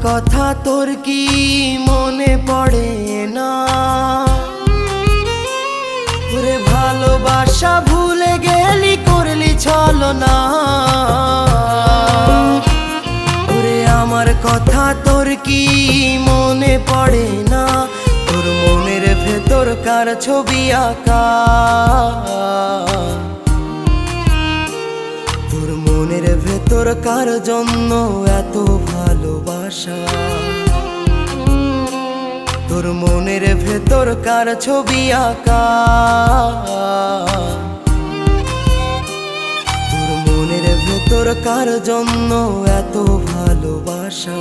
কথা তোর কি মনে পড়ে না? ওরে ভালোবাসা ভুলে গেলি, করলি ছলনা। ওরে আমার কথা তোর কি মনে পড়ে না? তোর মনের ভেতর কার ছবি আঁকা? তোর মনের ভেতর কার জন্য এত ভালোবাসা? তোর মনের ভেতর কার ছবি আঁকা? তোর মনের ভেতর কার জন্য এত ভালোবাসা?